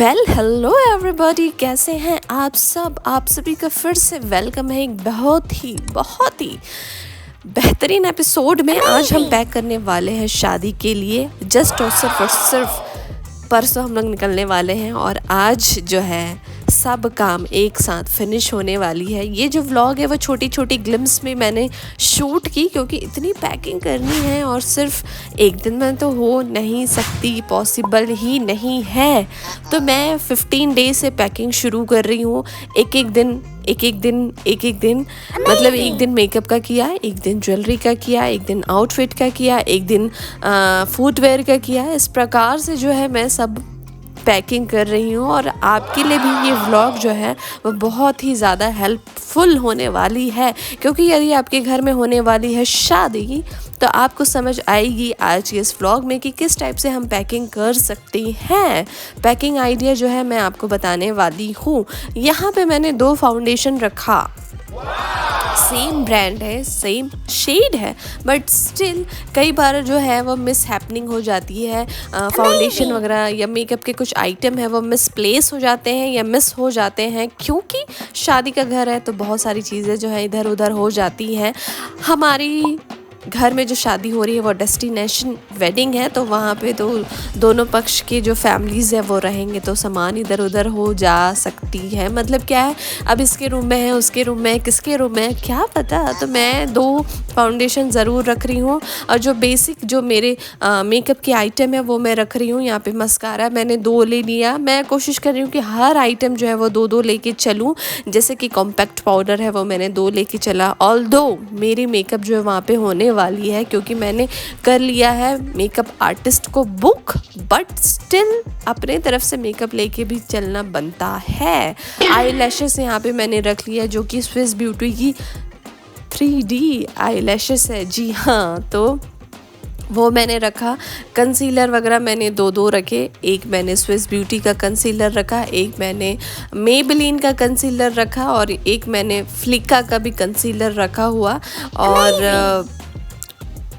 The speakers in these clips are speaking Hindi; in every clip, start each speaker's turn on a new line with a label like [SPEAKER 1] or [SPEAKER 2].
[SPEAKER 1] हेलो एवरीबॉडी, कैसे हैं आप सब। आप सभी का फिर से वेलकम है एक बहुत ही बेहतरीन एपिसोड में। आज हम पैक करने वाले हैं शादी के लिए। जस्ट और सिर्फ परसों हम लोग निकलने वाले हैं और आज जो है सब काम एक साथ फिनिश होने वाली है। ये जो व्लॉग है वो छोटी छोटी ग्लिम्स में मैंने शूट की, क्योंकि इतनी पैकिंग करनी है और सिर्फ एक दिन में तो हो नहीं सकती, पॉसिबल ही नहीं है। तो मैं 15 डे से पैकिंग शुरू कर रही हूँ। एक एक दिन मतलब एक दिन मेकअप का किया, एक दिन ज्वेलरी का किया, एक दिन आउटफिट का किया, एक दिन फुटवेयर का किया। इस प्रकार से जो है मैं सब पैकिंग कर रही हूँ और आपके लिए भी ये व्लॉग जो है वो बहुत ही ज़्यादा हेल्पफुल होने वाली है, क्योंकि यदि आपके घर में होने वाली है शादी तो आपको समझ आएगी आज के इस व्लॉग में कि किस टाइप से हम पैकिंग कर सकते हैं। पैकिंग आइडिया जो है मैं आपको बताने वाली हूँ। यहाँ पे मैंने 2 फाउंडेशन रखा, सेम ब्रांड है, सेम शेड है, बट स्टिल कई बार जो है वो मिस हैपनिंग हो जाती है। फाउंडेशन वगैरह या मेकअप के कुछ आइटम है वो मिसप्लेस हो जाते हैं या मिस हो जाते हैं, क्योंकि शादी का घर है तो बहुत सारी चीज़ें जो है इधर उधर हो जाती हैं। हमारी घर में जो शादी हो रही है वो डेस्टिनेशन वेडिंग है, तो वहाँ पे तो दोनों पक्ष के जो फैमिलीज़ है वो रहेंगे, तो सामान इधर उधर हो जा सकती है। मतलब क्या है, अब इसके रूम में है, उसके रूम में है, किसके रूम में है क्या पता। तो मैं 2 फाउंडेशन ज़रूर रख रही हूँ और जो बेसिक जो मेरे मेकअप के आइटम है वो मैं रख रही हूँ। यहाँ पे मस्कारा मैंने 2 ले लिया। मैं कोशिश कर रही हूँ कि हर आइटम जो है वो 2 लेके चलूँ। जैसे कि कॉम्पैक्ट पाउडर है वो मैंने 2 लेके चला। ऑल्दो मेरी मेकअप जो है वहाँ पे होने वाली है, क्योंकि मैंने कर लिया है मेकअप आर्टिस्ट को बुक, बट स्टिल अपने तरफ से मेकअप लेके भी चलना बनता है। आई लैशेस यहाँ पे मैंने रख लिया, जो कि स्विस ब्यूटी की 3D आई लैशेस है। जी हाँ, तो वो मैंने रखा। कंसीलर वगैरह मैंने 2 रखे। एक मैंने स्विस ब्यूटी का कंसीलर रखा, एक मैंने मेबेलिन का कंसीलर रखा और एक मैंने फ्लिका का भी कंसीलर रखा हुआ। और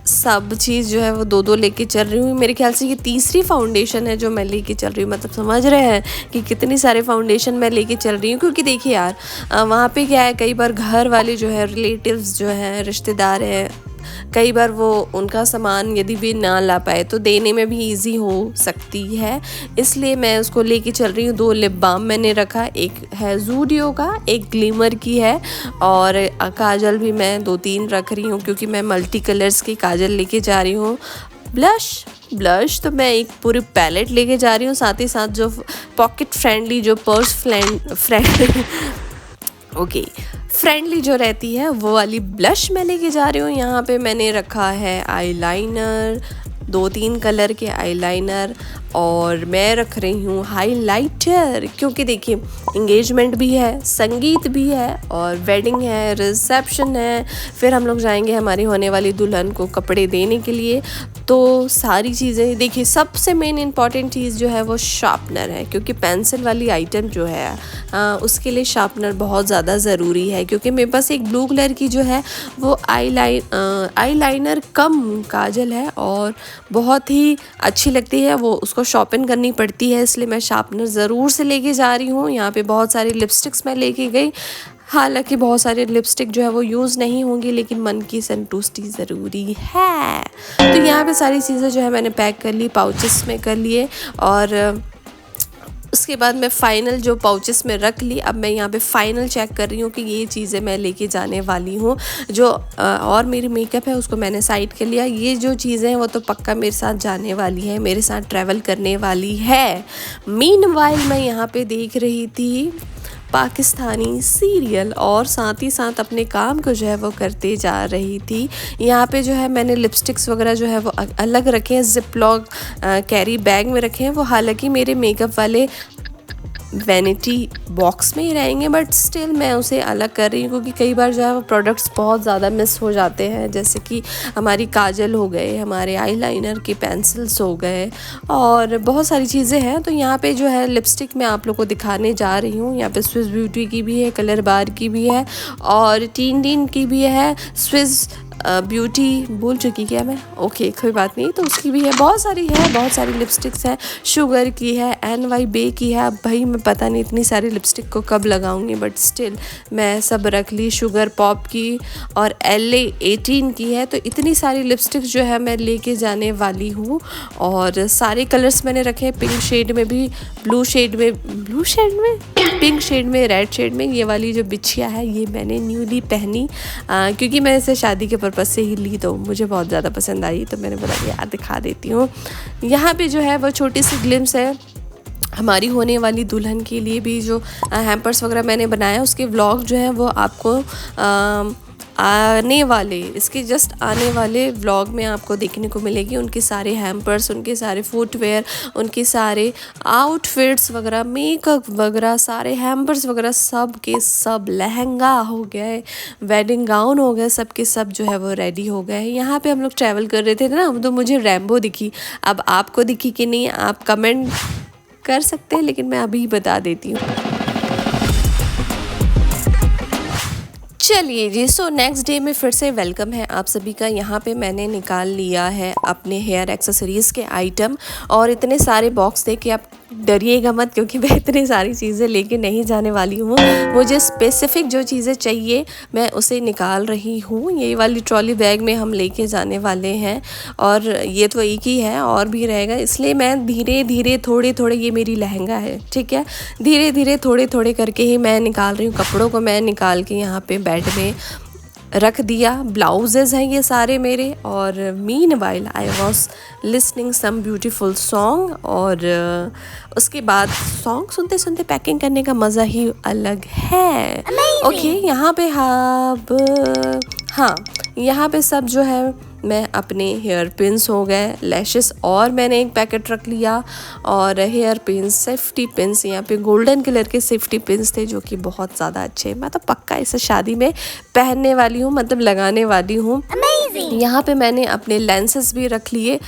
[SPEAKER 1] सब चीज़ जो है वो 2 लेके चल रही हूँ। मेरे ख्याल से ये तीसरी फाउंडेशन है जो मैं लेके चल रही हूँ। मतलब समझ रहे हैं कि कितनी सारे फाउंडेशन मैं लेके चल रही हूँ, क्योंकि देखिए यार वहाँ पे क्या है, कई बार घर वाले जो है रिलेटिव्स जो हैं, रिश्तेदार हैं, कई बार वो उनका सामान यदि भी ना ला पाए तो देने में भी इजी हो सकती है, इसलिए मैं उसको लेके चल रही हूँ। 2 लिप बाम मैंने रखा, एक है ज़ूडियो का, एक ग्लिमर की है, और काजल भी मैं 2-3 रख रही हूँ, क्योंकि मैं मल्टी कलर्स की काजल लेके जा रही हूँ। ब्लश तो मैं एक पूरी पैलेट लेके जा रही हूँ, साथ ही साथ जो पॉकेट फ्रेंडली, जो पर्स फ्रेंडली जो रहती है वो वाली ब्लश मैं लेके जा रही हूँ। यहाँ पे मैंने रखा है आईलाइनर, 2-3 कलर के आईलाइनर, और मैं रख रही हूँ हाइलाइटर, क्योंकि देखिए इंगेजमेंट भी है, संगीत भी है, और वेडिंग है, रिसेप्शन है, फिर हम लोग जाएंगे हमारी होने वाली दुल्हन को कपड़े देने के लिए। तो सारी चीज़ें देखिए, सबसे मेन इम्पॉर्टेंट चीज़ जो है वो शार्पनर है, क्योंकि पेंसिल वाली आइटम जो है उसके लिए शार्पनर बहुत ज़्यादा ज़रूरी है। क्योंकि मेरे पास एक ब्लू कलर की जो है वो आईलाइनर कम काजल है और बहुत ही अच्छी लगती है, वो उसको शॉर्पन करनी पड़ती है, इसलिए मैं शार्पनर ज़रूर से लेके जा रही हूँ। यहाँ पे बहुत सारी लिपस्टिक्स मैं लेके गई। हालांकि बहुत सारे लिपस्टिक जो है वो यूज़ नहीं होंगी, लेकिन मन की संतुष्टि ज़रूरी है। तो यहाँ पे सारी चीज़ें जो है मैंने पैक कर ली, पाउचेस में कर लिए, और उसके बाद मैं फ़ाइनल जो पाउचेस में रख ली। अब मैं यहाँ पे फ़ाइनल चेक कर रही हूँ कि ये चीज़ें मैं लेके जाने वाली हूँ। जो और मेरी मेकअप है उसको मैंने साइड कर लिया। ये जो चीज़ें हैं वो तो पक्का मेरे साथ जाने वाली है, मेरे साथ ट्रैवल करने वाली है। मीनवाइल मैं यहाँ पे देख रही थी पाकिस्तानी सीरियल और साथ ही साथ अपने काम को जो है वो करते जा रही थी। यहाँ पे जो है मैंने लिपस्टिक्स वगैरह जो है वो अलग रखे हैं, जिपलॉक कैरी बैग में रखे हैं। वो हालांकि मेरे मेकअप वाले वैनिटी बॉक्स में ही रहेंगे, बट स्टिल मैं उसे अलग कर रही हूँ, क्योंकि कई बार जो है वो प्रोडक्ट्स बहुत ज़्यादा मिस हो जाते हैं। जैसे कि हमारी काजल हो गए, हमारे आईलाइनर के पेंसिल्स हो गए, और बहुत सारी चीज़ें हैं। तो यहाँ पे जो है लिपस्टिक मैं आप लोग को दिखाने जा रही हूँ। यहाँ पे स्विस ब्यूटी की भी है, कलर बार की भी है, और टीन की भी है, स्विस ब्यूटी भूल चुकी क्या मैं, ओके कोई बात नहीं, तो उसकी भी है, बहुत सारी लिपस्टिक्स है, शुगर की है, NYBE की है। अब भाई मैं पता नहीं इतनी सारी लिपस्टिक को कब लगाऊंगी, बट स्टिल मैं सब रख ली। शुगर पॉप की और LA18 की है। तो इतनी सारी लिपस्टिक जो है मैं लेके जाने वाली हूँ। और सारे कलर्स मैंने रखे हैं, पिंक शेड में भी, ब्लू शेड में, पिंक शेड में, रेड शेड में। ये वाली जो बिछिया है ये मैंने न्यूली पहनी क्योंकि मैं इसे शादी के पर्पज़ से ही ली, तो मुझे बहुत ज़्यादा पसंद आई, तो मैंने बोला यार दिखा देती हूँ। यहाँ पे जो है वो छोटी सी ग्लिम्स है हमारी होने वाली दुल्हन के लिए भी, जो हैम्पर्स वगैरह मैंने बनाया उसके व्लॉग जो है वो आपको इसके जस्ट आने वाले व्लॉग में आपको देखने को मिलेगी। उनके सारे हैम्पर्स, उनके सारे फुटवेयर, उनके सारे आउटफिट्स वगैरह, मेकअप वगैरह, सारे हैम्पर्स वगैरह सब के सब, लहंगा हो गए, वेडिंग गाउन हो गए, सब के सब जो है वो रेडी हो गए। यहाँ पे हम लोग ट्रैवल कर रहे थे ना, तो मुझे रैम्बो दिखी। अब आपको दिखी कि नहीं आप कमेंट कर सकते हैं, लेकिन मैं अभी बता देती हूँ। चलिए जी, सो नेक्स्ट डे में फिर से वेलकम है आप सभी का। यहाँ पे मैंने निकाल लिया है अपने हेयर एक्सेसरीज़ के आइटम, और इतने सारे बॉक्स देख के आप डरिएगा मत, क्योंकि मैं इतनी सारी चीज़ें लेके नहीं जाने वाली हूँ। मुझे स्पेसिफ़िक जो चीज़ें चाहिए मैं उसे निकाल रही हूँ। ये वाली ट्रॉली बैग में हम लेके जाने वाले हैं, और ये तो एक ही है, और भी रहेगा, इसलिए मैं धीरे धीरे थोड़े थोड़े, ये मेरी लहंगा है ठीक है, धीरे धीरे थोड़े थोड़े करके ही मैं निकाल रही हूँ। कपड़ों को मैं निकाल के यहाँ पे बेड में रख दिया। ब्लाउजेज़ हैं ये सारे मेरे। और meanwhile I was listening some beautiful song, और उसके बाद सॉन्ग सुनते सुनते पैकिंग करने का मज़ा ही अलग है। ओके, यहाँ पे हाँ यहाँ पे सब जो है मैं अपने हेयर पिन्स हो गए, लैशेस, और मैंने एक पैकेट रख लिया, और हेयर पिन्स, सेफ्टी पिन्स, यहाँ पे गोल्डन कलर के सेफ्टी पिन्स थे जो कि बहुत ज़्यादा अच्छे। मैं तो पक्का इसे शादी में पहनने वाली हूँ, मतलब लगाने वाली हूँ। यहाँ पे मैंने अपने लेंसेज भी रख लिए,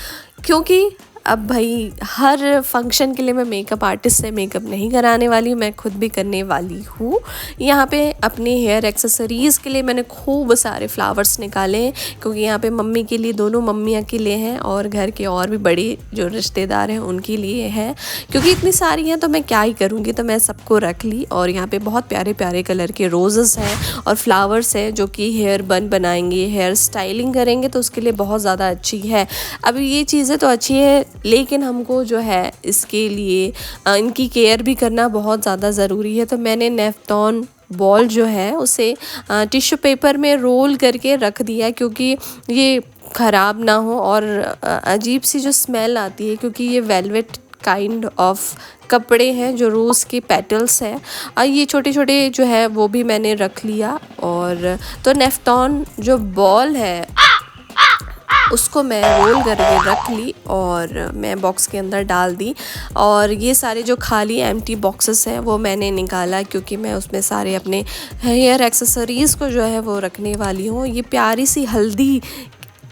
[SPEAKER 1] क्योंकि अब भाई हर फंक्शन के लिए मैं मेकअप आर्टिस्ट से मेकअप नहीं कराने वाली हूँ, मैं खुद भी करने वाली हूँ। यहाँ पे अपने हेयर एक्सेसरीज़ के लिए मैंने खूब सारे फ्लावर्स निकाले हैं, क्योंकि यहाँ पे मम्मी के लिए, दोनों मम्मियाँ के लिए हैं, और घर के और भी बड़े जो रिश्तेदार हैं उनके लिए हैं। क्योंकि इतनी सारी हैं तो मैं क्या ही करूँगी, तो मैं सबको रख ली। और यहाँ पर बहुत प्यारे प्यारे कलर के रोज़ेस हैं और फ्लावर्स हैं, जो कि हेयर बन बनाएंगे, हेयर स्टाइलिंग करेंगे, तो उसके लिए बहुत ज़्यादा अच्छी है। अब ये चीज़ें तो अच्छी है, लेकिन हमको जो है इसके लिए इनकी केयर भी करना बहुत ज़्यादा ज़रूरी है। तो मैंने नेफ्टॉन बॉल जो है उसे टिश्यू पेपर में रोल करके रख दिया, क्योंकि ये ख़राब ना हो, और अजीब सी जो स्मेल आती है, क्योंकि ये वेलवेट काइंड ऑफ कपड़े हैं, जो रोज़ के पेटल्स हैं। ये छोटे छोटे जो है वो भी मैंने रख लिया। और तो नेफ्टॉन जो बॉल है उसको मैं रोल करके रख ली, और मैं बॉक्स के अंदर डाल दी। और ये सारे जो खाली एम्प्टी बॉक्सेस हैं वो मैंने निकाला, क्योंकि मैं उसमें सारे अपने हेयर एक्सेसरीज़ को जो है वो रखने वाली हूँ। ये प्यारी सी हल्दी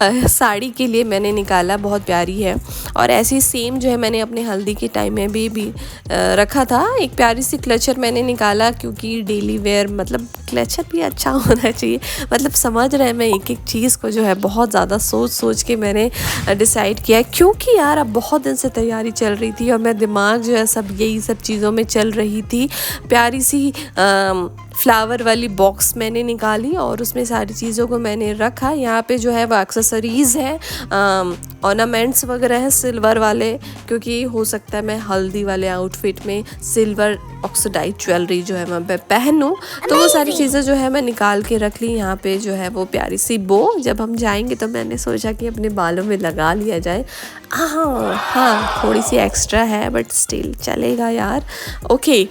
[SPEAKER 1] साड़ी के लिए मैंने निकाला, बहुत प्यारी है। और ऐसी सेम जो है मैंने अपने हल्दी के टाइम में भी रखा था। एक प्यारी सी क्लचर मैंने निकाला, क्योंकि डेली वेयर, मतलब क्लचर भी अच्छा होना चाहिए, मतलब समझ रहे हैं। मैं एक एक चीज़ को जो है बहुत ज़्यादा सोच सोच के मैंने डिसाइड किया, क्योंकि यार अब बहुत दिन से तैयारी चल रही थी, और मैं दिमाग जो है सब यही सब चीज़ों में चल रही थी। प्यारी सी फ्लावर वाली बॉक्स मैंने निकाली, और उसमें सारी चीज़ों को मैंने रखा। यहाँ पे जो है वो एक्सेसरीज़ है, ऑर्नामेंट्स वगैरह हैं सिल्वर वाले, क्योंकि हो सकता है मैं हल्दी वाले आउटफिट में सिल्वर ऑक्सीडाइज ज्वेलरी जो है मैं पहनूं। तो वो सारी चीज़ें जो है मैं निकाल के रख ली। यहाँ पे जो है वो प्यारी सी बो, जब हम जाएंगे तो मैंने सोचा कि अपने बालों में लगा लिया जाए। हाँ थोड़ी सी एक्स्ट्रा है, बट स्टिल चलेगा यार। ओके,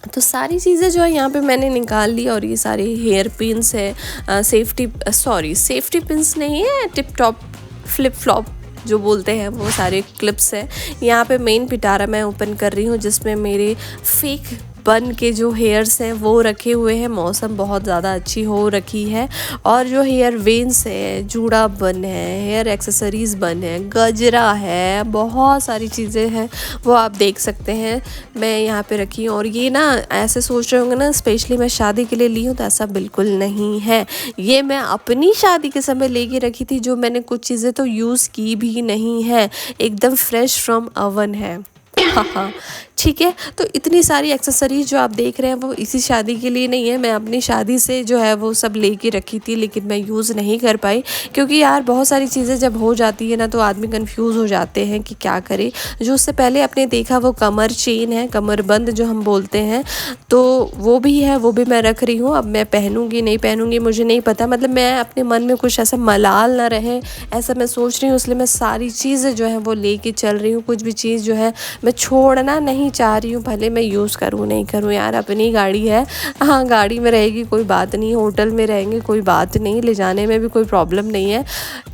[SPEAKER 1] तो सारी चीज़ें जो है यहाँ पे मैंने निकाल ली। और ये सारे हेयर पिन्स है, सेफ्टी पिन्स नहीं है, टिप टॉप फ्लिप फ्लॉप जो बोलते हैं, वो सारे क्लिप्स हैं। यहाँ पे मेन पिटारा मैं ओपन कर रही हूँ, जिसमें मेरे फेक बन के जो हेयर्स हैं वो रखे हुए हैं। मौसम बहुत ज़्यादा अच्छी हो रखी है और जो हेयर वेन्स है, जूड़ा बन है, हेयर एक्सेसरीज़ बन है, गजरा है, बहुत सारी चीज़ें हैं वो आप देख सकते हैं मैं यहाँ पे रखी हूँ। और ये ना ऐसे सोच रहे होंगे ना स्पेशली मैं शादी के लिए ली हूँ, तो ऐसा बिल्कुल नहीं है। ये मैं अपनी शादी के समय लेके रखी थी, जो मैंने कुछ चीज़ें तो यूज़ की भी नहीं है, एकदम फ्रेश फ्रॉम अवन है। हाँ हाँ, ठीक है। तो इतनी सारी एक्सेसरीज जो आप देख रहे हैं वो इसी शादी के लिए नहीं है, मैं अपनी शादी से जो है वो सब लेके रखी थी, लेकिन मैं यूज़ नहीं कर पाई क्योंकि यार बहुत सारी चीज़ें जब हो जाती है ना तो आदमी कंफ्यूज हो जाते हैं कि क्या करे। जो उससे पहले आपने देखा वो कमर चेन है, कमरबंद जो हम बोलते हैं, तो वो भी है, वो भी मैं रख रही हूँ। अब मैं पहनूंगी नहीं पहनूंगी मुझे नहीं पता, मतलब मैं अपने मन में कुछ ऐसा मलाल ना रहे ऐसा मैं सोच रही हूँ, इसलिए मैं सारी चीज़ें जो है वो लेके चल रही हूँ। कुछ भी चीज़ जो है मैं छोड़ना नहीं चाह रही हूँ, भले मैं यूज़ करूँ नहीं करूँ यार, अपनी गाड़ी है। हाँ, गाड़ी में रहेगी कोई बात नहीं, होटल में रहेंगे कोई बात नहीं, ले जाने में भी कोई प्रॉब्लम नहीं है,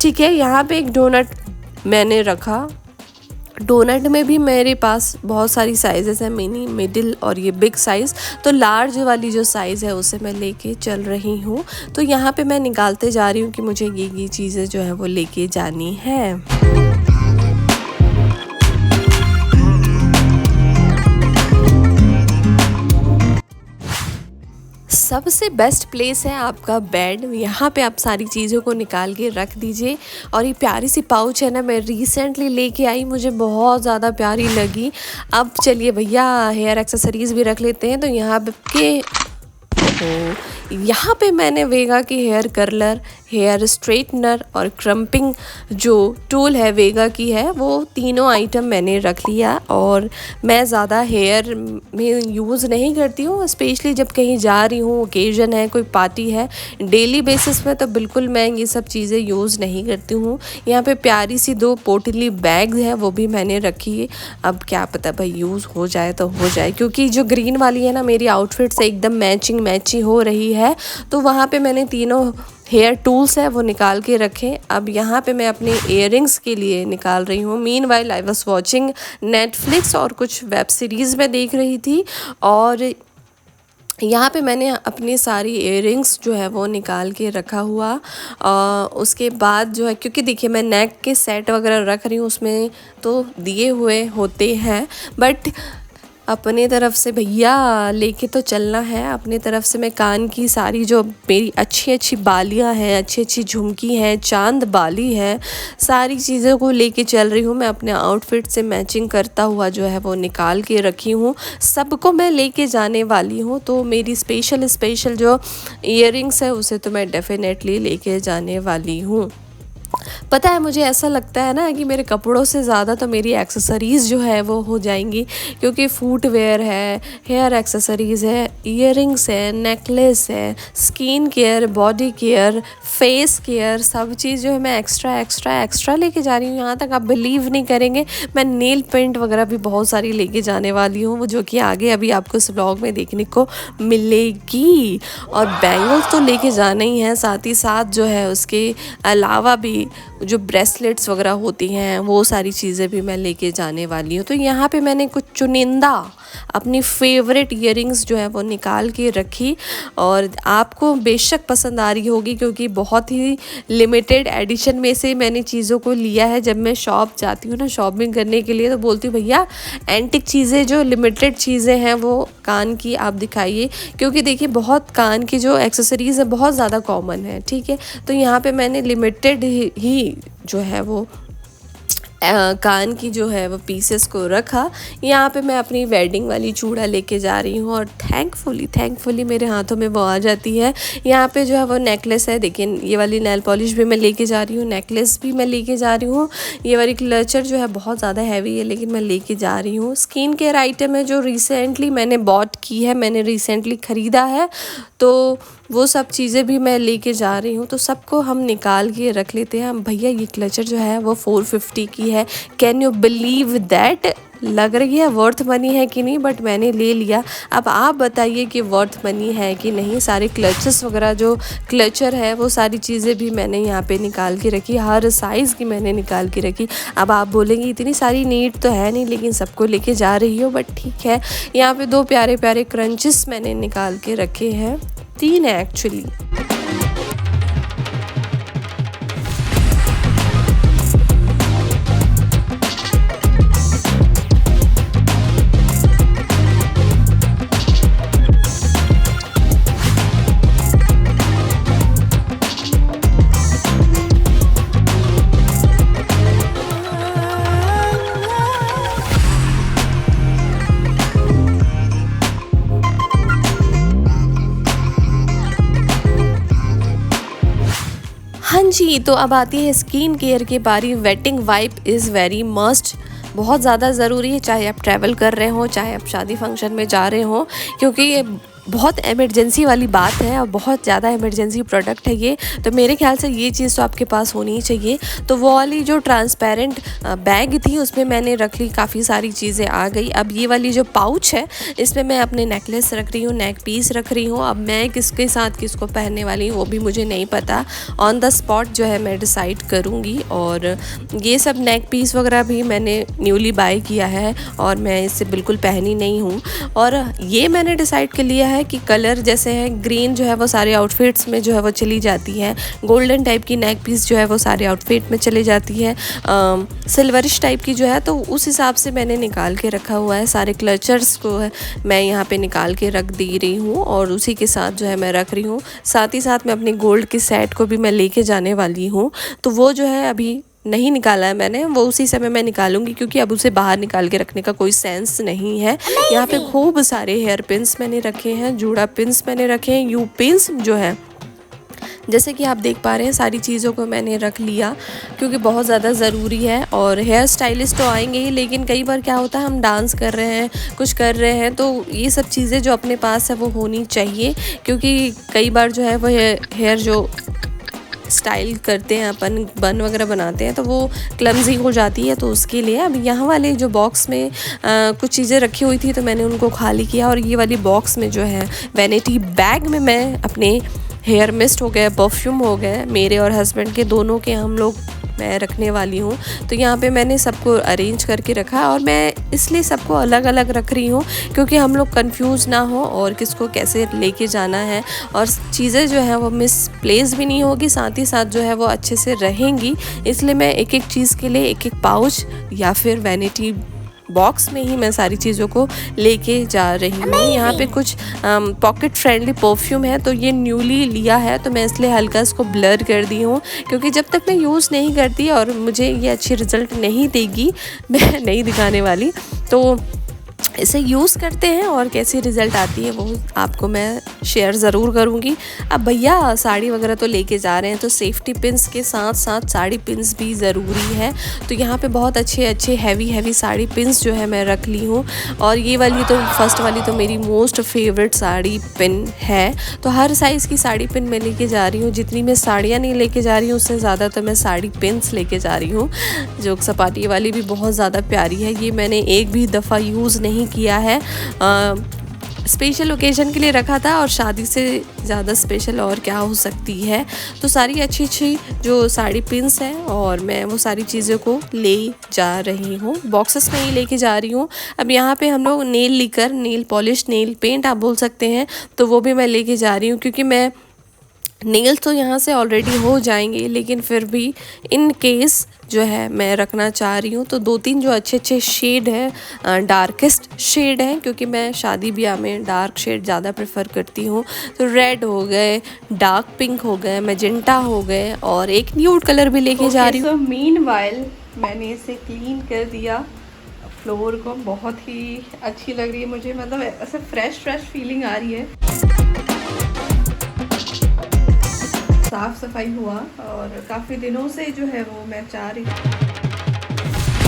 [SPEAKER 1] ठीक है। यहाँ पे एक डोनट मैंने रखा, डोनट में भी मेरे पास बहुत सारी साइज़ेस हैं, मिनी, मिडिल और ये बिग साइज़। तो लार्ज वाली जो साइज़ है उसे मैं लेके चल रही हूँ। तो यहाँ पे मैं निकालते जा रही हूँ कि मुझे ये चीज़ें जो है वो लेके जानी है। सबसे बेस्ट प्लेस है आपका बेड, यहाँ पे आप सारी चीज़ों को निकाल के रख दीजिए। और ये प्यारी सी पाउच है ना, मैं रिसेंटली लेके आई, मुझे बहुत ज़्यादा प्यारी लगी। अब चलिए भैया हेयर एक्सेसरीज़ भी रख लेते हैं। तो यहाँ पे मैंने वेगा की हेयर कर्लर, हेयर स्ट्रेटनर और क्रम्पिंग जो टूल है वेगा की है, वो तीनों आइटम मैंने रख लिया। और मैं ज़्यादा हेयर में यूज़ नहीं करती हूँ, स्पेशली जब कहीं जा रही हूँ, ओकेजन है, कोई पार्टी है, डेली बेसिस में तो बिल्कुल मैं ये सब चीज़ें यूज़ नहीं करती हूँ। यहाँ पे प्यारी सी 2 पोटली बैग्स हैं वो भी मैंने रखी है। अब क्या पता भाई यूज़ हो जाए तो हो जाए, क्योंकि जो ग्रीन वाली है ना मेरी आउटफिट से एकदम मैचिंग हो रही है, तो वहाँ पे मैंने तीनों हेयर टूल्स है वो निकाल के रखे। अब यहाँ पे मैं अपने इयररिंग्स के लिए निकाल रही हूँ। Meanwhile I was watching Netflix और कुछ वेब सीरीज़ में देख रही थी, और यहाँ पे मैंने अपनी सारी इयररिंग्स जो है वो निकाल के रखा हुआ। उसके बाद जो है, क्योंकि देखिए मैं नेक के सेट वगैरह रख रही हूँ, उसमें तो दिए हुए होते हैं, बट अपने तरफ से भैया लेके तो चलना है। अपने तरफ से मैं कान की सारी जो मेरी अच्छी अच्छी बालियाँ हैं, अच्छी अच्छी झुमकी हैं, चांद बाली है, सारी चीज़ों को लेके चल रही हूँ। मैं अपने आउटफिट से मैचिंग करता हुआ जो है वो निकाल के रखी हूँ, सबको मैं लेके जाने वाली हूँ। तो मेरी स्पेशल जो इयररिंग्स है उसे तो मैं डेफिनेटली लेके जाने वाली हूँ। पता है मुझे ऐसा लगता है ना कि मेरे कपड़ों से ज़्यादा तो मेरी एक्सेसरीज़ जो है वो हो जाएंगी, क्योंकि फुटवेयर है, हेयर एक्सेसरीज़ है, इयररिंग्स है, नेकलेस है, skin care, body care, face care, सब चीज़ जो है मैं एक्स्ट्रा लेके जा रही हूँ। यहाँ तक आप बिलीव नहीं करेंगे, मैं नेल पेंट वगैरह भी बहुत सारी लेके जाने वाली हूँ, वो जो कि आगे अभी आपको इस ब्लॉग में देखने को मिलेगी। और बैंगल्स तो लेके जाना ही है, साथ ही साथ जो है उसके अलावा भी जो ब्रेसलेट्स वगैरह होती हैं वो सारी चीज़ें भी मैं लेके जाने वाली हूँ। तो यहाँ पे मैंने कुछ चुनिंदा अपनी फेवरेट इयररिंग्स जो है वो निकाल के रखी, और आपको बेशक पसंद आ रही होगी क्योंकि बहुत ही लिमिटेड एडिशन में से मैंने चीज़ों को लिया है। जब मैं शॉप जाती हूँ ना शॉपिंग करने के लिए, तो बोलती हूँ भैया एंटिक चीज़ें, जो लिमिटेड चीज़ें हैं वो कान की आप दिखाइए, क्योंकि देखिए बहुत कान की जो एक्सेसरीज़ है बहुत ज़्यादा कॉमन है, ठीक है। तो यहाँ पे मैंने लिमिटेड ही जो है वो कान की जो है वो पीसेस को रखा। यहाँ पे मैं अपनी वेडिंग वाली चूड़ा लेके जा रही हूँ, और थैंकफुली मेरे हाथों में वो आ जाती है। यहाँ पे जो है वो नेकलेस है, देखिए ये वाली नेल पॉलिश भी मैं लेके जा रही हूँ, नेकलेस भी मैं लेके जा रही हूँ। ये वाली क्लचर जो है बहुत ज़्यादा हैवी है लेकिन मैं लेके जा रही हूँ। स्किन केयर आइटम है जो रिसेंटली मैंने बॉट की है, मैंने रिसेंटली ख़रीदा है, तो वो सब चीज़ें भी मैं लेके जा रही हूँ। तो सबको हम निकाल के रख लेते हैं। भैया ये क्लचर जो है वो 450 की है, कैन यू बिलीव दैट। लग रही है वर्थ मनी है कि नहीं, बट मैंने ले लिया। अब आप बताइए कि वर्थ मनी है कि नहीं। सारे क्लचेस वगैरह, जो क्लचर है वो सारी चीज़ें भी मैंने यहाँ पे निकाल के रखी, हर साइज़ की मैंने निकाल के रखी। अब आप बोलेंगे इतनी सारी नीड तो है नहीं, लेकिन सबको लेके जा रही हो, बट ठीक है। यहाँ पे 2 प्यारे प्यारे क्रंचेस मैंने निकाल के रखे हैं, 3 है एक्चुअली। हाँ जी, तो अब आती है स्किन केयर की बारी। Waiting wipe is very must, बहुत ज़्यादा ज़रूरी है, चाहे आप ट्रैवल कर रहे हो, चाहे आप शादी फंक्शन में जा रहे हो, क्योंकि ये बहुत इमरजेंसी वाली बात है और बहुत ज़्यादा इमरजेंसी प्रोडक्ट है ये। तो मेरे ख्याल से ये चीज़ तो आपके पास होनी ही चाहिए। तो वो वाली जो ट्रांसपेरेंट बैग थी उसमें मैंने रख ली, काफ़ी सारी चीज़ें आ गई। अब ये वाली जो पाउच है इसमें मैं अपने नेकलेस रख रही हूँ, नेक पीस रख रही हूँ। अब मैं किसके साथ किसको पहनने वाली हूँ वो भी मुझे नहीं पता, ऑन द स्पॉट जो है मैं डिसाइड करूँगी। और ये सब नेक पीस वगैरह भी मैंने न्यूली बाय किया है और मैं इससे बिल्कुल पहनी नहीं हूँ। और ये मैंने डिसाइड कर लिया है कि कलर जैसे है ग्रीन जो है वो सारे आउटफिट्स में जो है वो चली जाती है, गोल्डन टाइप की नेक पीस जो है वो सारे आउटफिट में चली जाती है, सिल्वरिश टाइप की जो है, तो उस हिसाब से मैंने निकाल के रखा हुआ है। सारे क्लचर्स को है मैं यहाँ पे निकाल के रख दे रही हूँ और उसी के साथ जो है मैं रख रही हूँ। साथ ही साथ मैं अपनी गोल्ड की सेट को भी मैं लेके जाने वाली हूँ, तो वो जो है अभी नहीं निकाला है मैंने, वो उसी समय मैं निकालूंगी, क्योंकि अब उसे बाहर निकाल के रखने का कोई सेंस नहीं है। यहाँ पे खूब सारे हेयर पिन्स मैंने रखे हैं, जूड़ा पिन्स मैंने रखे हैं, यू पिन्स जो है, जैसे कि आप देख पा रहे हैं सारी चीज़ों को मैंने रख लिया क्योंकि बहुत ज़्यादा ज़रूरी है। और हेयर स्टाइलिस्ट तो आएंगे ही, लेकिन कई बार क्या होता है हम डांस कर रहे हैं, कुछ कर रहे हैं, तो ये सब चीज़ें जो अपने पास है वो होनी चाहिए, क्योंकि कई बार जो है वो हेयर जो स्टाइल करते हैं अपन, बन वगैरह बनाते हैं, तो वो क्लमजी हो जाती है। तो उसके लिए अब यहाँ वाले जो बॉक्स में कुछ चीज़ें रखी हुई थी तो मैंने उनको खाली किया, और ये वाली बॉक्स में जो है वैनिटी बैग में मैं अपने हेयर मिस्ट हो गए, परफ्यूम हो गए, मेरे और हस्बैंड के दोनों के हम लोग मैं रखने वाली हूँ। तो यहाँ पे मैंने सबको अरेंज करके रखा, और मैं इसलिए सबको अलग अलग रख रही हूँ क्योंकि हम लोग कंफ्यूज ना हो और किसको कैसे लेके जाना है, और चीज़ें जो है वो मिसप्लेस भी नहीं होगी, साथ ही साथ जो है वो अच्छे से रहेंगी। इसलिए मैं एक एक चीज़ के लिए एक एक पाउच या फिर वैनिटी बॉक्स में ही मैं सारी चीज़ों को लेके जा रही हूँ। यहाँ पे कुछ पॉकेट फ्रेंडली परफ्यूम है, तो ये न्यूली लिया है तो मैं इसलिए हल्का इसको ब्लर कर दी हूँ, क्योंकि जब तक मैं यूज़ नहीं करती और मुझे ये अच्छी रिज़ल्ट नहीं देगी मैं नहीं दिखाने वाली। तो इसे यूज़ करते हैं और कैसी रिज़ल्ट आती है वो आपको मैं शेयर ज़रूर करूँगी। अब भैया साड़ी वगैरह तो लेके जा रहे हैं, तो सेफ्टी पिन्स के साथ साथ साड़ी पिन्स भी ज़रूरी है। तो यहाँ पे बहुत अच्छे अच्छे हैवी साड़ी पिन्स जो है मैं रख ली हूँ, और ये वाली तो फर्स्ट वाली तो मेरी मोस्ट फेवरेट साड़ी पिन है। तो हर साइज़ की साड़ी पिन मैं लेके जा रही हूँ, जितनी मैं साड़ियाँ नहीं लेके जा रही हूँ उससे ज़्यादा तो मैं साड़ी पिन्स लेके जा रही हूँ। जो सपाटी वाली भी बहुत ज़्यादा प्यारी है, ये मैंने एक भी दफ़ा यूज़ नहीं किया है, स्पेशल ओकेजन के लिए रखा था, और शादी से ज़्यादा स्पेशल और क्या हो सकती है। तो सारी अच्छी अच्छी जो साड़ी पिन्स हैं और मैं वो सारी चीज़ों को ले जा रही हूँ, बॉक्सेस में ही लेके जा रही हूँ। अब यहाँ पे हम लोग nail lacquer, nail polish, nail paint आप बोल सकते हैं, तो वो भी मैं लेके जा रही हूँ, क्योंकि मैं नेल्स तो यहाँ से ऑलरेडी हो जाएंगे, लेकिन फिर भी इन केस जो है मैं रखना चाह रही हूँ। तो 2-3 जो अच्छे अच्छे शेड है, डार्केस्ट शेड हैं, क्योंकि मैं शादी ब्याह में डार्क शेड ज़्यादा प्रेफर करती हूँ। तो रेड हो गए, डार्क पिंक हो गए, मैजेंटा हो गए, और एक न्यूड कलर भी लेके जा रही हूँ। मीनवाइल मैंने इसे क्लीन कर दिया, फ्लोर को बहुत ही अच्छी लग रही है मुझे, मतलब ऐसे फ्रेश फीलिंग आ रही है। साफ़ सफाई हुआ, और काफ़ी दिनों से जो है वो मैं चाह रही थी,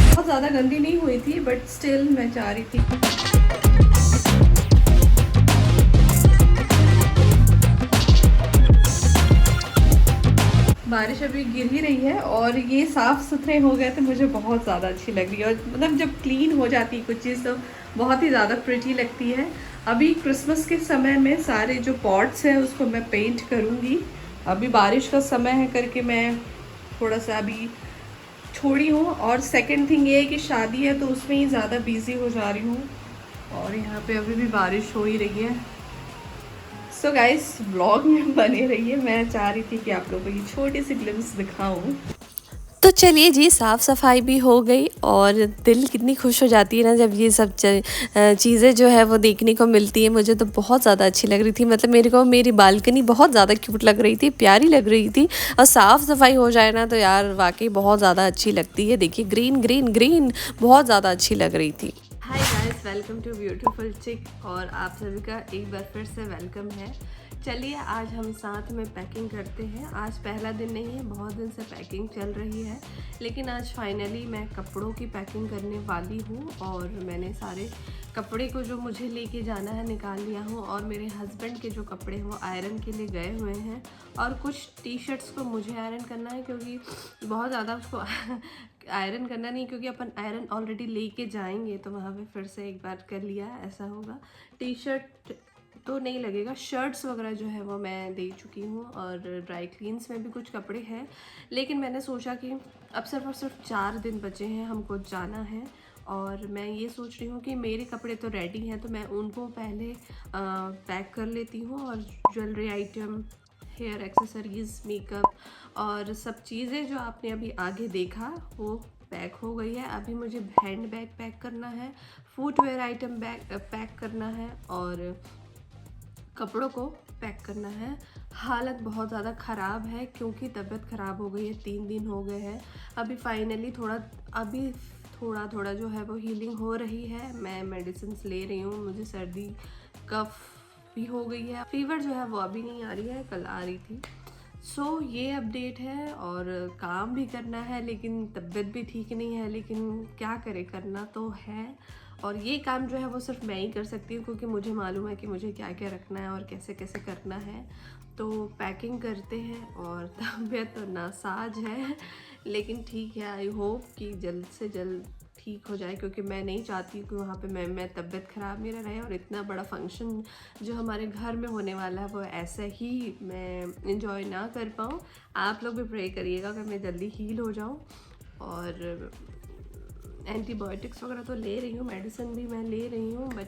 [SPEAKER 1] बहुत ज़्यादा गंदी नहीं हुई थी बट स्टिल मैं चाह रही थी। बारिश अभी गिर ही रही है और ये साफ़ सुथरे हो गए तो मुझे बहुत ज़्यादा अच्छी लग रही है। और मतलब जब क्लीन हो जाती है कुछ चीज़ तो बहुत ही ज़्यादा प्रिटी लगती है। अभी क्रिसमस के समय में सारे जो पॉट्स हैं उसको मैं पेंट करूँगी। अभी बारिश का समय है करके मैं थोड़ा सा अभी छोड़ी हूँ। और सेकंड थिंग ये है कि शादी है तो उसमें ही ज़्यादा बिज़ी हो जा रही हूँ और यहाँ पे अभी भी बारिश हो ही रही है। सो गाइस ब्लॉग में बने रहिए। मैं चाह रही थी कि आप लोगों को ये छोटी सी ग्लिम्स दिखाऊं। तो चलिए जी, साफ़ सफाई भी हो गई और दिल कितनी खुश हो जाती है ना जब ये सब चीज़ें जो है वो देखने को मिलती है। मुझे तो बहुत ज़्यादा अच्छी लग रही थी। मतलब मेरे को मेरी बालकनी बहुत ज़्यादा क्यूट लग रही थी, प्यारी लग रही थी। और साफ़ सफाई हो जाए ना तो यार वाकई बहुत ज़्यादा अच्छी लगती है। देखिए ग्रीन ग्रीन ग्रीन बहुत ज़्यादा अच्छी लग रही थी। Hi guys, welcome to beautiful chic और आप सभी का एक बार फिर से वेलकम है। चलिए आज हम साथ में पैकिंग करते हैं। आज पहला दिन नहीं है, बहुत दिन से पैकिंग चल रही है, लेकिन आज फाइनली मैं कपड़ों की पैकिंग करने वाली हूँ। और मैंने सारे कपड़े को जो मुझे लेके जाना है निकाल लिया हूँ और मेरे हस्बैंड के जो कपड़े हैं वो आयरन के लिए गए हुए हैं। और कुछ टी शर्ट्स को मुझे आयरन करना है क्योंकि बहुत ज़्यादा उसको आयरन करना नहीं, क्योंकि अपन आयरन ऑलरेडी लेके जाएंगे तो वहाँ पे फिर से एक बार कर लिया ऐसा होगा। टी शर्ट तो नहीं लगेगा, शर्ट्स वगैरह जो है वो मैं दे चुकी हूँ और ड्राई क्लीन्स में भी कुछ कपड़े हैं। लेकिन मैंने सोचा कि अब सिर्फ और सिर्फ 4 दिन बचे हैं, हमको जाना है। और मैं ये सोच रही हूँ कि मेरे कपड़े तो रेडी हैं तो मैं उनको पहले पैक कर लेती हूँ। और jewellery item, hair accessories, makeup और सब चीज़ें जो आपने अभी आगे देखा वो पैक हो गई है। अभी मुझे हैंड बैग पैक करना है, फुटवेयर आइटम बैग पैक करना है और कपड़ों को पैक करना है। हालत बहुत ज़्यादा ख़राब है क्योंकि तबीयत ख़राब हो गई है, 3 दिन हो गए हैं। अभी फाइनली थोड़ा जो है वो हीलिंग हो रही है। मैं मेडिसिन ले रही हूँ, मुझे सर्दी कफ भी हो गई है। फीवर जो है वो अभी नहीं आ रही है, कल आ रही थी। सो ये अपडेट है और काम भी करना है लेकिन तबीयत भी ठीक नहीं है, लेकिन क्या करे, करना तो है। और ये काम जो है वो सिर्फ मैं ही कर सकती हूँ क्योंकि मुझे मालूम है कि मुझे क्या क्या रखना है और कैसे कैसे करना है। तो पैकिंग करते हैं और तबीयत तो नासाज है लेकिन ठीक है, आई होप कि जल्द से जल्द ठीक हो जाए क्योंकि मैं नहीं चाहती कि वहाँ पे मैं तबीयत ख़राब मेरा रहे और इतना बड़ा फंक्शन जो हमारे घर में होने वाला है वो ऐसे ही मैं इंजॉय ना कर पाऊँ। आप लोग भी प्रे करिएगा कि मैं जल्दी हील हो जाऊँ। और एंटीबायोटिक्स वगैरह तो ले रही हूँ, मेडिसिन भी मैं ले रही हूँ, बट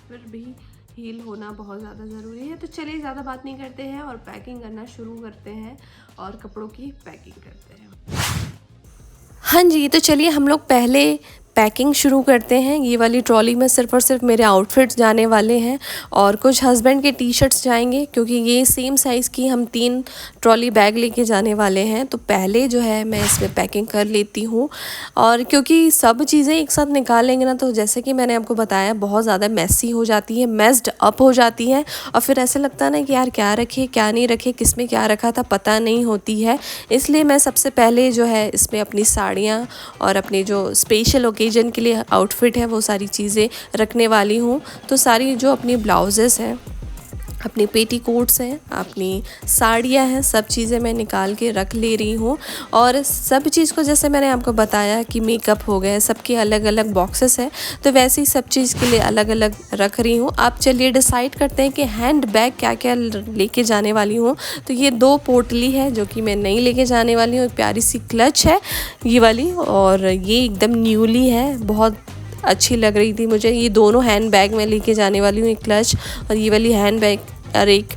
[SPEAKER 1] फिर भी हील होना बहुत ज़्यादा ज़रूरी है। तो चलिए ज़्यादा बात नहीं करते हैं और पैकिंग करना शुरू करते हैं और कपड़ों की पैकिंग करते हैं। हाँ जी, तो चलिए हम लोग पहले पैकिंग शुरू करते हैं। ये वाली ट्रॉली में सिर्फ़ और सिर्फ मेरे आउटफिट्स जाने वाले हैं और कुछ हस्बैंड के टी शर्ट्स जाएंगे क्योंकि ये सेम साइज़ की हम 3 ट्रॉली बैग लेके जाने वाले हैं। तो पहले जो है मैं इसमें पैकिंग कर लेती हूँ और क्योंकि सब चीज़ें एक साथ निकालेंगे ना तो जैसे कि मैंने आपको बताया बहुत ज़्यादा मेसी हो जाती है, मेस्ड अप हो जाती है और फिर ऐसे लगता है ना कि यार क्या रखे क्या नहीं रखे, किस में क्या रखा था पता नहीं होती है। इसलिए मैं सबसे पहले जो है इसमें अपनी साड़ियाँ और अपने जो स्पेशल ओकेजन के लिए आउटफिट है वो सारी चीज़ें रखने वाली हूँ। तो सारी जो अपनी ब्लाउजेस हैं, अपनी पेटीकोट्स हैं, अपनी साड़ियाँ हैं, सब चीज़ें मैं निकाल के रख ले रही हूँ। और सब चीज़ को जैसे मैंने आपको बताया कि मेकअप हो गए, सबके अलग अलग बॉक्सेस हैं तो वैसे ही सब चीज़ के लिए अलग अलग रख रही हूँ। आप चलिए डिसाइड करते हैं कि हैंड बैग क्या क्या लेके जाने वाली हूँ। तो ये 2 पोटली है जो कि मैं नहीं लेके जाने वाली हूँ। एक प्यारी सी क्लच है ये वाली और ये एकदम न्यूली है, बहुत अच्छी लग रही थी मुझे। ये दोनों हैंड बैग में लेके जाने वाली हूँ, एक क्लच और ये वाली हैंड बैग और एक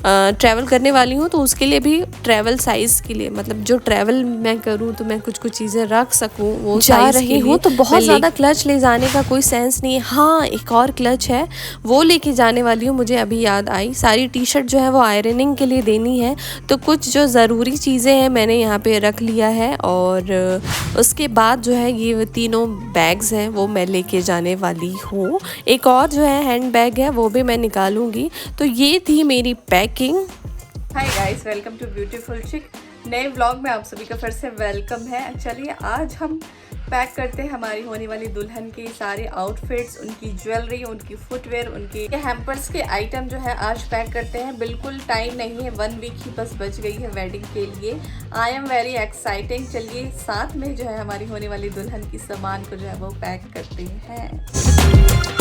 [SPEAKER 1] ट्रैवल करने वाली हूँ तो उसके लिए भी ट्रैवल साइज़ के लिए, मतलब जो ट्रैवल मैं करूँ तो मैं कुछ चीज़ें रख सकूँ वो जा रही हूँ। तो बहुत ज़्यादा क्लच ले जाने का कोई सेंस नहीं है। हाँ, एक और क्लच है वो लेके जाने वाली हूँ, मुझे अभी याद आई। सारी टी शर्ट जो है वो आयरनिंग के लिए देनी है तो कुछ जो ज़रूरी चीज़ें हैं मैंने यहाँ पे रख लिया है। और उसके बाद जो है ये तीनों बैग्स हैं वो मैं लेके जाने वाली हूँ। एक और जो है हैंड बैग है वो भी मैं निकालूंगी। तो ये थी मेरी packing. Hi guys, welcome to beautiful chic. नए व्लॉग में आप सभी का फिर से वेलकम है। चलिए आज हम पैक करते हैं हमारी होने वाली दुल्हन के सारे आउटफिट्स, उनकी ज्वेलरी, उनकी फुटवेयर, उनके हैम्पर्स के आइटम जो है आज पैक करते हैं। बिल्कुल टाइम नहीं है, 1 वीक ही बस बच गई है वेडिंग के लिए। I am very exciting. चलिए साथ में जो है हमारी होने वाली दुल्हन की सामान को जो है वो पैक करते हैं।